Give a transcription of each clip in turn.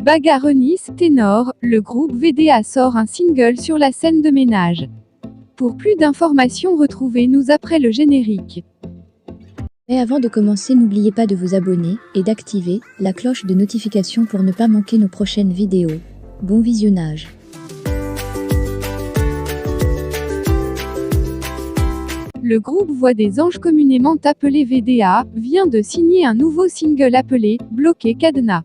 Bagarre Eunice, ténor, le groupe VDA sort un single sur la scène de ménage. Pour plus d'informations, retrouvez-nous après le générique. Mais avant de commencer, n'oubliez pas de vous abonner et d'activer la cloche de notification pour ne pas manquer nos prochaines vidéos. Bon visionnage. Le groupe Voix des Anges, communément appelé VDA, vient de signer un nouveau single appelé « Bloqué Cadenas ».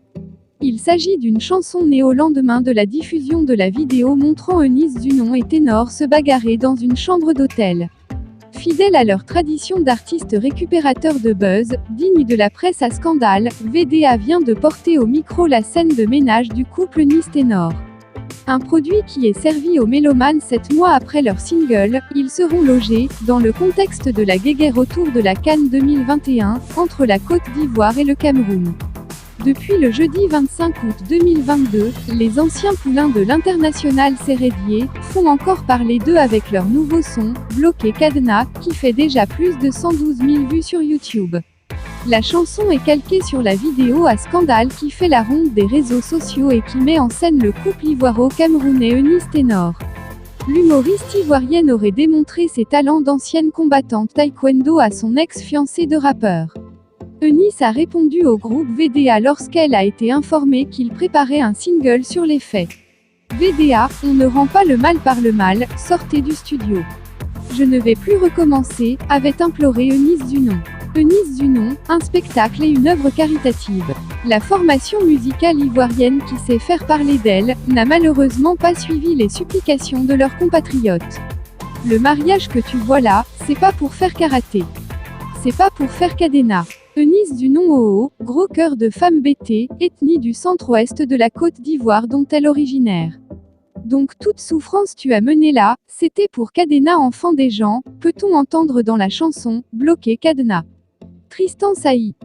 Il s'agit d'une chanson née au lendemain de la diffusion de la vidéo montrant Eunice Zunon et Ténor se bagarrer dans une chambre d'hôtel. Fidèles à leur tradition d'artistes récupérateurs de buzz, dignes de la presse à scandale, VDA vient de porter au micro la scène de ménage du couple Eunice-Ténor. Un produit qui est servi aux mélomanes 7 mois après leur single. Ils seront logés, dans le contexte de la guéguerre autour de la CAN 2021, entre la Côte d'Ivoire et le Cameroun. Depuis le jeudi 25 août 2022, les anciens poulains de l'International Sérédier font encore parler d'eux avec leur nouveau son, Bloqué Cadenas, qui fait déjà plus de 112 000 vues sur YouTube. La chanson est calquée sur la vidéo à scandale qui fait la ronde des réseaux sociaux et qui met en scène le couple ivoiro-camerounais Eunice-Ténor. L'humoriste ivoirienne aurait démontré ses talents d'ancienne combattante taekwondo à son ex-fiancé de rappeur. Eunice a répondu au groupe VDA lorsqu'elle a été informée qu'il préparait un single sur les faits. VDA, on ne rend pas le mal par le mal, sortez du studio. Je ne vais plus recommencer, avait imploré Eunice Zunon. Eunice Zunon, un spectacle et une œuvre caritative. La formation musicale ivoirienne qui sait faire parler d'elle, n'a malheureusement pas suivi les supplications de leurs compatriotes. Le mariage que tu vois là, c'est pas pour faire karaté. C'est pas pour faire cadenas. Eunice Zunon Oo, gros cœur de femme bêtée, ethnie du centre-ouest de la Côte d'Ivoire dont elle est originaire. Donc toute souffrance tu as menée là, c'était pour cadenas enfant des gens, peut-on entendre dans la chanson, Bloqué Cadenas. Tristan Sailly.